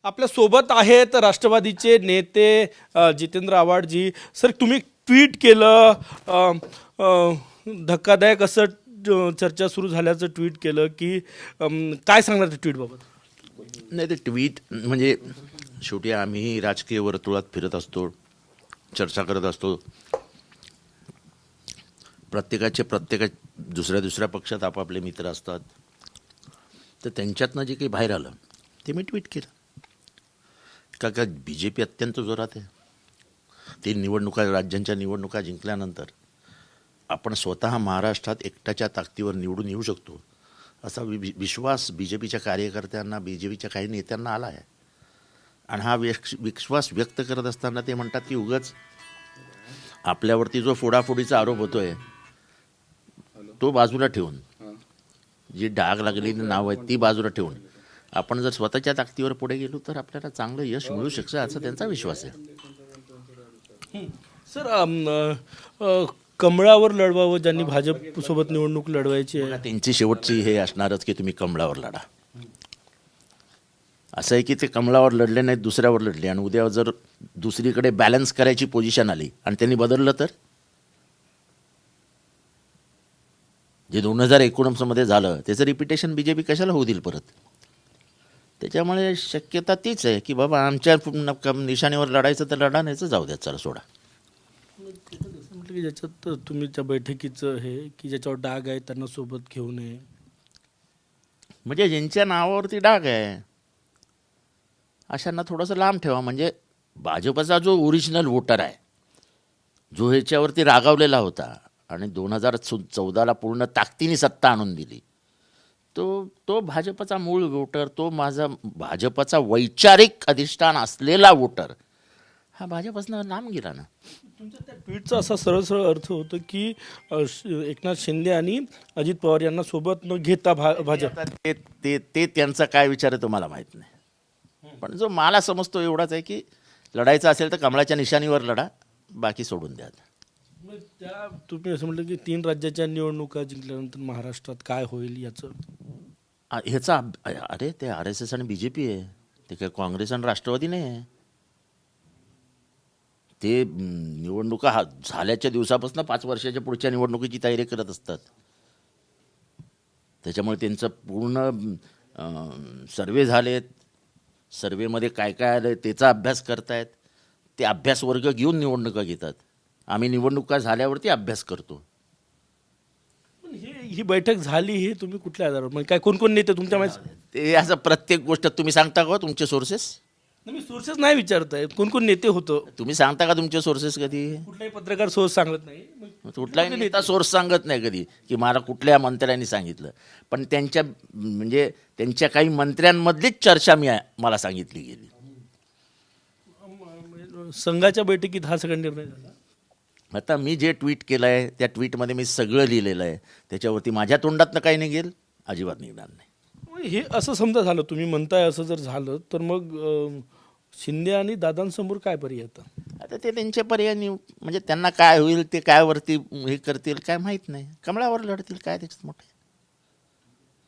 आपल्या सोबत आहेत राष्ट्रवादीचे नेते जितेंद्र आव्हाडजी. सर, तुम्ही ट्विट केलं, धक्कादायक असं चर्चा सुरू झाल्याचं ट्विट केलं की काय सांगणार त्या ट्विटबाबत? नाही, ते ट्विट म्हणजे शेवटी आम्ही राजकीय वर्तुळात फिरत असतो, चर्चा करत असतो. प्रत्येक दुसऱ्या दुसऱ्या पक्षात आपापले मित्र असतात. तर त्यांच्यातनं जे काही बाहेर आलं ते मी ट्विट केलं. का बी जे पी अत्यंत जोरात आहे. ते राज्यांच्या निवडणुका जिंकल्यानंतर आपण स्वतः महाराष्ट्रात एकट्याच्या ताकदीवर निवडून येऊ शकतो असा विश्वास बी जे पीच्या कार्यकर्त्यांना, बी जे पीच्या काही नेत्यांना आला आहे. आणि हा विश्वास व्यक्त करत असताना ते म्हणतात की उगाच आपल्यावरती जो फोडाफोडीचा आरोप होतोय तो बाजूला ठेवून, जी डाग लागलेली नाव आहेत ती बाजूला ठेवून आपण जर स्वतःच्या ताकदीवर पुढे गेलो तर आपल्याला चांगलं यश मिळू शकतं असा त्यांचा विश्वास आहे. सर, कमळावर लढवावं ज्यांनी भाजप सोबत निवडणूक लढवायची आहे, त्यांची शेवटची हे असणारच की तुम्ही कमळावर लढा. असं आहे की ते कमळावर लढले नाहीत, दुसऱ्यावर लढले, आणि उद्या जर दुसरीकडे बॅलन्स करायची पोझिशन आली आणि त्यांनी बदललं तर जे 2019 मध्ये झालं त्याचं रिपिटेशन बीजेपी कशाला होऊ देईल परत. त्याच्यामुळे शक्यता तीच आहे की बाबा आमच्या निशाणीवर लढायचं तर लढा, नाहीचं जाऊ द्या, चला सोडा. म्हटलं की ज्याच्यात तुम्ही त्या बैठकीचं हे की ज्याच्यावर डाग आहे त्यांना सोबत घेऊ नये, म्हणजे ज्यांच्या नावावरती डाग आहे अशांना थोडंसं लांब ठेवा. म्हणजे भाजपचा जो ओरिजिनल वोटर आहे, जो ह्याच्यावरती रागावलेला होता आणि 2014ला पूर्ण ताकदीने सत्ता आणून दिली, तो भाजपचा मूळ वोटर, तो माझा भाजपचा वैचारिक अधिष्ठान असलेला वोटर हा भाजपचं नाम गेला ना. तुमच्या त्या ट्विटचा असा सरळ सरळ अर्थ होतो की एकनाथ शिंदे आणि अजित पवार यांना सोबत न घेता भाजप. ते त्यांचा काय विचार आहे तुम्हाला माहीत नाही, पण जो मला समजतो एवढाच आहे की लढायचं असेल तर कमळाच्या निशाणीवर लढा, बाकी सोडून द्या. त्या तुम्ही असं म्हटलं की 3 राज्याच्या निवडणुका जिंकल्यानंतर महाराष्ट्रात काय होईल याचं ह्याचा अरे ते RSS आणि BJP आहे, ते काय काँग्रेस आणि राष्ट्रवादी नाही आहे. ते निवडणुका झाल्याच्या दिवसापासून 5 वर्षाच्या पुढच्या निवडणुकीची तयारी करत असतात. त्याच्यामुळे त्यांचं पूर्ण सर्वे झालेत, सर्वेमध्ये काय काय आलं त्याचा अभ्यास करतायत. ते अभ्यास वर्ग घेऊन निवडणुका घेतात. आम्ही निवडणुका झाल्यावरती अभ्यास करतो. पण ही बैठक झाली हे तुम्ही कुठल्या आधारावर, म्हणजे काय कोण कोण नेते तुमच्या माहिती? ते असं प्रत्येक गोष्ट तुम्ही सांगता का तुमचे सोर्सेस? मी सोर्सेस नाही विचारताय, कोण कोण नेते होतं, तुम्ही सांगता का तुमचे सोर्सेस कधी? कुठलाही पत्रकार सोर्स सांगत नाही, कुठलाही नेता सोर्स सांगत नाही कधी की मला कुठल्या मंत्र्यांनी सांगितलं. पण त्यांच्या काही मंत्र्यांमधलीच चर्चा मला सांगितली गेली. संघाच्या बैठकीत हा सगळा निर्णय झाला. आता मी जे ट्विट केलं आहे त्या ट्विटमध्ये मी सगळं लिहिलेलं आहे. त्याच्यावरती माझ्या तोंडातनं काही निघेल, अजिबात निघणार नाही. हे असं समजा झालं, तुम्ही म्हणताय असं जर झालं तर मग शिंदे आणि दादांसमोर काय पर्याय येतं? आता ते त्यांचे पर्याय म्हणजे त्यांना काय होईल, ते काय वरती हे करतील काय माहीत नाही. कमळावर लढतील, काय त्याच्यात मोठे.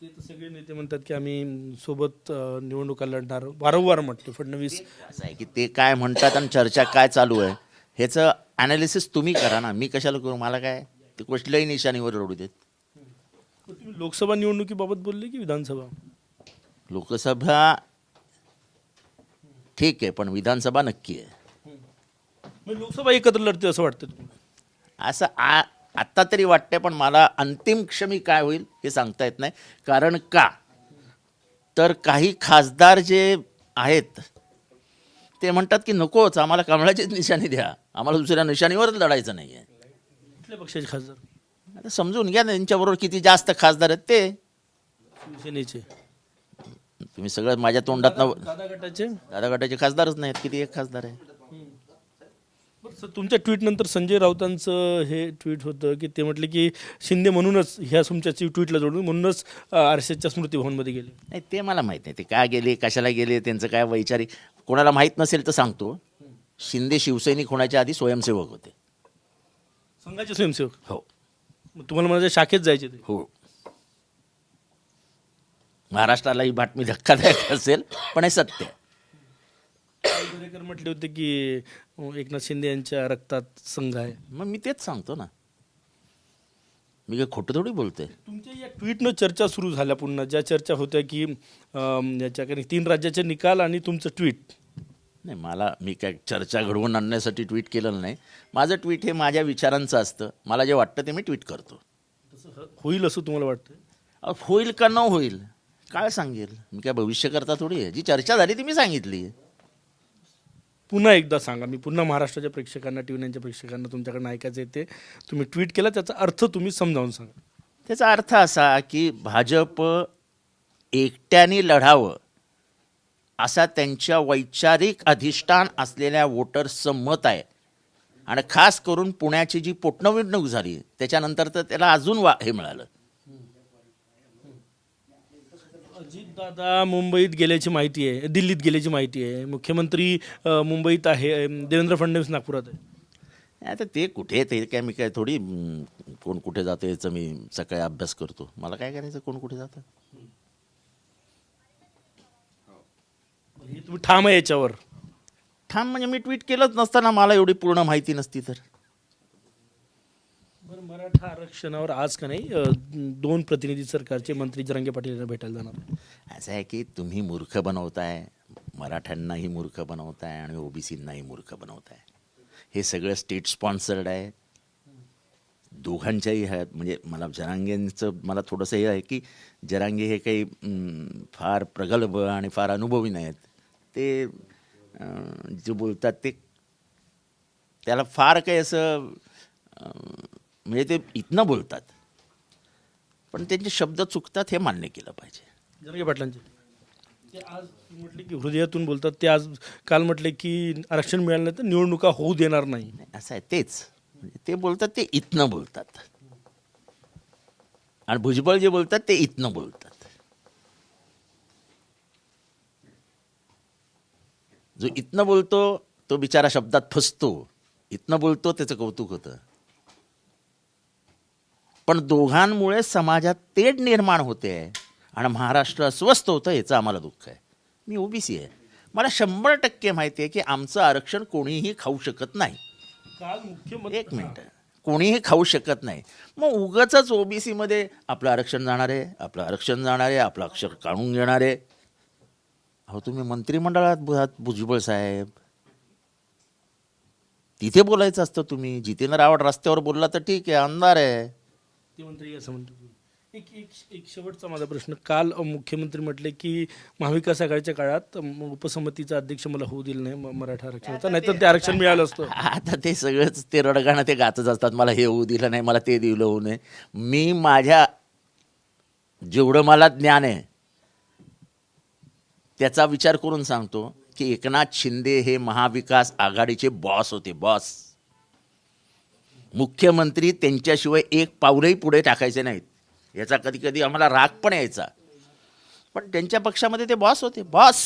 ते तर सगळे नेते म्हणतात की आम्ही सोबत निवडणुका लढणार, वारंवार म्हटले फडणवीस. असं आहे की ते काय म्हणतात आणि चर्चा काय चालू आहे ह्याचं ॲनालिसिस तुम्ही करा ना, मी कशाला करू? मला काय ते कुठल्याही निशाणीवर लढू देत. तुम्ही लोकसभा निवडणुकीबाबत बोलले की विधानसभा? लोकसभा ठीक आहे, पण विधानसभा नक्की आहे. लोकसभा एकत्र लढते असं वाटतं तुम्हाला? असं आत्ता तरी वाटतंय, पण मला अंतिम क्षमी काय होईल हे सांगता येत नाही. कारण का तर काही खासदार जे आहेत ते म्हणतात की नकोच, आम्हाला कमळाचीच निशाणी द्या, आम्हाला दुसऱ्या निशाणीवरच लढायचं नाही आहे. कुठल्या पक्षाचे खासदार? आता समजून घ्या ना, त्यांच्याबरोबर किती जास्त खासदार आहेत ते. शिवसेनेचे? तुम्ही सगळं माझ्या तोंडात दादा गटाचे खासदारच नाहीत, किती एक खासदार आहे. तुमच्या ट्विट नंतर संजय राऊतांचं हे ट्विट होतं की ते म्हटले की शिंदे म्हणूनच ह्या तुमच्या ट्विटला जोडून म्हणूनच RSSच्या स्मृती भवनमध्ये गेले. नाही, ते मला माहीत नाही ते का गेले, कशाला गेले, त्यांचं काय वैचारिक. कोणाला माहीत नसेल तर सांगतो, शिंदे शिवसैनिक होण्याच्या आधी स्वयंसेवक होते. संघाचे स्वयंसेवक? हो. तुम्हाला माझ्या शाखेत जायचे ते? हो. महाराष्ट्राला ही बातमी धक्कादायक असेल, पण हे सत्य आहे. आंबेडकर म्हटले होते की एकनाथ शिंदे यांच्या रक्तात संघ आहे. मग मी तेच सांगतो ना, मी काय खोटं थोडी बोलतोय. तुमच्या या ट्विटनं चर्चा सुरू झाल्या पुन्हा, ज्या चर्चा होत्या की याच्या काही 3 राज्याचे निकाल आणि तुमचं ट्विट. नाही, मी काय चर्चा घडवून आणण्यासाठी ट्विट केलेलं नाही. माझं ट्विट हे माझ्या विचारांचं असतं. मला जे वाटतं ते मी ट्विट करतो. तसं होईल असं तुम्हाला वाटतं? होईल का न होईल काय सांगेल मी, काय भविष्यकर्ता थोडी आहे. जी चर्चा झाली ती मी सांगितली. पुन्हा एकदा सांगा, मी पुन्हा महाराष्ट्राच्या प्रेक्षकांना, टी व्ही 9च्या प्रेक्षकांना तुमच्याकडनं ऐकायचं येते. तुम्ही ट्विट केला त्याचा अर्थ तुम्ही समजावून सांगा. त्याचा अर्थ असा की भाजप एकट्याने लढावं असा त्यांच्या वैचारिक अधिष्ठान असलेल्या वोटर्सचं मत आहे. आणि खास करून पुण्याची जी पोटनिवडणूक झाली त्याच्यानंतर तर त्याला अजून हे मिळालं. अजितदादा मुंबईत गेल्याची माहिती आहे, दिल्लीत गेल्याची माहिती आहे. मुख्यमंत्री मुंबईत आहे, देवेंद्र फडणवीस नागपुरात आहे. आता ते कुठे, ते काय मी काय थोडी कोण कुठे जातं याचा मी सकाळी अभ्यास करतो. मला काय करायचं कोण कुठे जातं. हे तुम्ही ठाम आहे याच्यावर? ठाम म्हणजे मी ट्विट केलंच नसताना मला एवढी पूर्ण माहिती नसती तर. बरं, मराठा आरक्षणावर आज का नाही 2 प्रतिनिधी सरकारचे मंत्री जरांगे पाटील यांना भेटायला जाणार. असं आहे की तुम्ही मूर्ख बनवताय, मराठ्यांनाही मूर्ख बनवताय आणि ओबीसींनाही मूर्ख बनवताय. हे सगळं स्टेट स्पॉन्सर्ड आहे दोघांच्याही आहेत. म्हणजे मला जरांगेंचं मला थोडंसं हे आहे की जरांगे हे काही फार प्रगल्भ आणि फार अनुभवी नाहीत. ते जे बोलतात ते त्याला फार काही असं म्हणजे ते इथनं बोलतात, पण त्यांचे शब्द चुकतात हे मान्य केलं पाहिजे. जरांगे पाटलांचे ते आज म्हटले की हृदयातून बोलतात. ते आज काल म्हटले की आरक्षण मिळालं नाही तर निवडणुका होऊ देणार नाही. असं आहे तेच. म्हणजे ते बोलतात ते इथनं बोलतात आणि भुजबळ जे बोलतात ते इथनं बोलतात. जो इथनं बोलतो तो बिचारा शब्दात फसतो, इथनं बोलतो त्याचं कौतुक होतं. पण दोघांमुळे समाजात तेढ निर्माण होते आणि महाराष्ट्र अस्वस्थ होतं. याचं आम्हाला दुःख आहे. मी ओबीसी आहे, मला 100% माहिती आहे की आमचं आरक्षण कोणीही खाऊ शकत नाही. काल मुख्यमंत्री एक मिनिट, कोणीही खाऊ शकत नाही. मग उगाचच ओबीसी मध्ये आपलं आरक्षण जाणार आहे, आपलं आरक्षण जाणार आहे, आपलं अक्षर काढून घेणार आहे. अहो तुम्ही मंत्रिमंडळात आहात भुजबळ साहेब, तिथे बोलायचं असतं. तुम्ही जितेंद्र आव्हाड रस्त्यावर बोलला तर ठीक आहे, अंधार आहे. ते मंत्री असं म्हणतो. एक एक एक शेवटचा माझा प्रश्न. काल मुख्यमंत्री म्हटले की महाविकास आघाडीच्या काळात उपसमितीचा अध्यक्ष मला होऊ दिलं नाही मराठा आरक्षणाचा, नाहीतर ते आरक्षण मिळालं असतं. आता ते सगळंच ते रडगाणं ते गातच असतात. मला हे होऊ दिलं नाही, मला ते दिलं होऊ नये. मी माझ्या जेवढं मला ज्ञान आहे त्याचा विचार करून सांगतो की एकनाथ शिंदे हे महाविकास आघाडीचे बॉस होते. बॉस, मुख्यमंत्री त्यांच्याशिवाय एक पाऊलही पुढे टाकायचे नाहीत. याचा कधी कधी आम्हाला राग पण यायचा, पण त्यांच्या पक्षामध्ये ते बॉस होते. बॉस.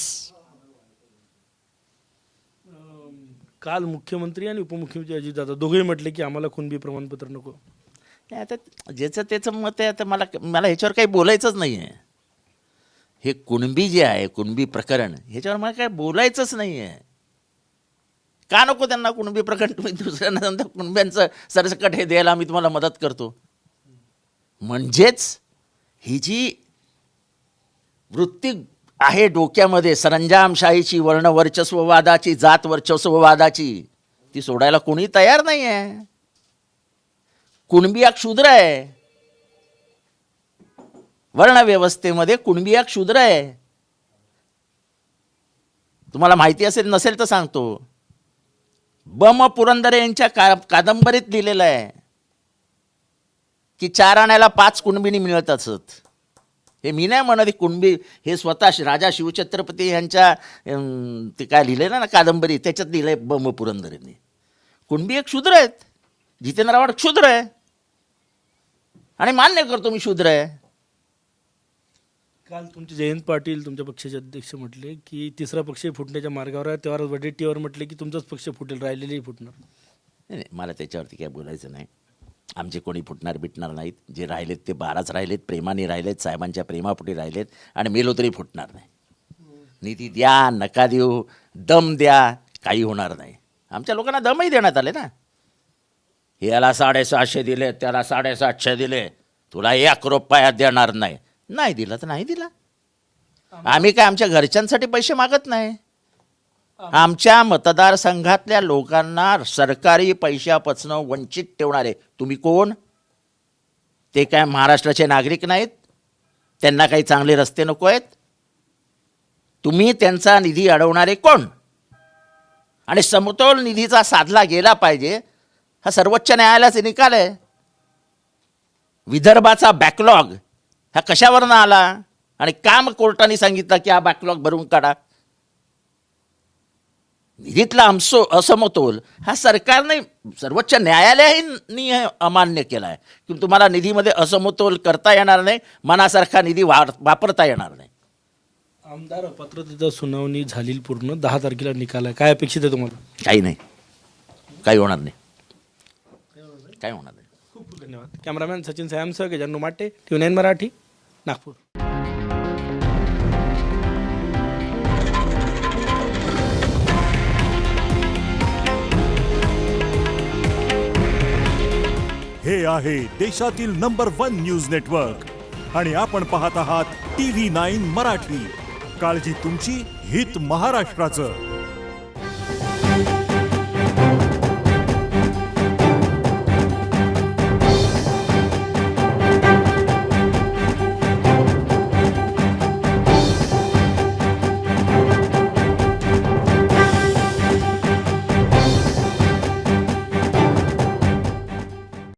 काल मुख्यमंत्री आणि उपमुख्यमंत्री अजितदादा दोघेही म्हटले की आम्हाला कुणबी प्रमाणपत्र नको. आता ज्याचं त्याचं मत आहे. आता मला ह्याच्यावर काही बोलायचंच नाही आहे. हे कुणबी जे आहे, कुणबी प्रकरण, ह्याच्यावर मला काय बोलायचंच नाही आहे. का नको त्यांना कुणबी प्रकरण? तुम्ही दुसऱ्यांना समजा कुणब्यांचं सरसकट हे द्यायला आम्ही तुम्हाला मदत करतो. म्हणजेच ही जी वृत्ती आहे डोक्यामध्ये सरंजामशाहीची, वर्णवर्चस्ववादाची, जात वर्चस्ववादाची, ती सोडायला कोणी तयार नाही आहे. कुणबी हा क्षुद्र आहे. वर्णव्यवस्थेमध्ये कुणबी हा क्षुद्र आहे. तुम्हाला माहिती असेल, नसेल तर सांगतो. बम पुरंदरे यांच्या कादंबरीत लिहिलेलं आहे की 4 आण्याला 5 कुणबीनी मिळत असत. हे मी नाही म्हणत. कुणबी हे स्वतः राजा शिवछत्रपती यांच्या ते काय लिहिलं ना कादंबरी, त्याच्यात लिहिलंय बम पुरंदरेंनी. कुणबी एक शूद्र आहेत. जितेंद्र आव्हाड क्षुद्र आहे आणि मान्य करतो मी शूद्र आहे. काल तुमचे जयंत पाटील तुमच्या पक्षाचे अध्यक्ष म्हटले की तिसरा पक्ष फुटण्याच्या मार्गावर आहे. तेव्हा वडेट्टीवार म्हटले की तुमचाच पक्ष फुटेल, राहिलेलेही फुटणार. नाही, मला त्याच्यावरती काय बोलायचं नाही. आमचे कोणी फुटणार बिटणार नाहीत. जे राहिलेत ते 12च राहिलेत, प्रेमाने राहिलेत, साहेबांच्या प्रेमापोटी राहिलेत आणि मेलो तरी फुटणार नाही. निधी द्या, नका देऊ, दम द्या, काही होणार नाही. आमच्या लोकांना दमही देण्यात आले ना. याला 650 दिले, त्याला 750 दिले, तुला 1 रुपया देणार नाही. नाही दिला तर नाही दिला. आम्ही काय आमच्या घरच्यांसाठी पैसे मागत नाही. आमच्या मतदारसंघातल्या लोकांना सरकारी पैशापासून वंचित ठेवणारे तुम्ही कोण? ते काय महाराष्ट्राचे नागरिक नाहीत? त्यांना काही चांगले रस्ते नको आहेत? तुम्ही त्यांचा निधी अडवणारे कोण? आणि समतोल निधीचा साधला गेला पाहिजे हा सर्वोच्च न्यायालयाचा निकाल आहे. विदर्भाचा बॅकलॉग हा कशावरनं आला आणि काम कोर्टाने सांगितलं की हा बॅकलॉग भरून काढा. निधीतला असमतोल हा सरकारने सर्वोच्च न्यायालयाने अमान्य केला आहे की तुम्हाला निधीमध्ये असमतोल करता येणार नाही, मनासारखा निधी वापरता येणार नाही. आमदार अपात्रतेचा सुनावणी झाली पूर्ण 10 तारखेला निकाल आहे. काय अपेक्षित आहे तुम्हाला? काही नाही, काही होणार नाही, काही होणार नाही. खूप खूप धन्यवाद. कॅमेरामॅन सचिन सयामसह गजानन माटे, TV9 मराठी, नागपूर. हे आहे देशातील नंबर 1 न्यूज नेटवर्क आणि आपण पाहत आहात TV9 मराठी. काळजी तुमची, हित महाराष्ट्राचं.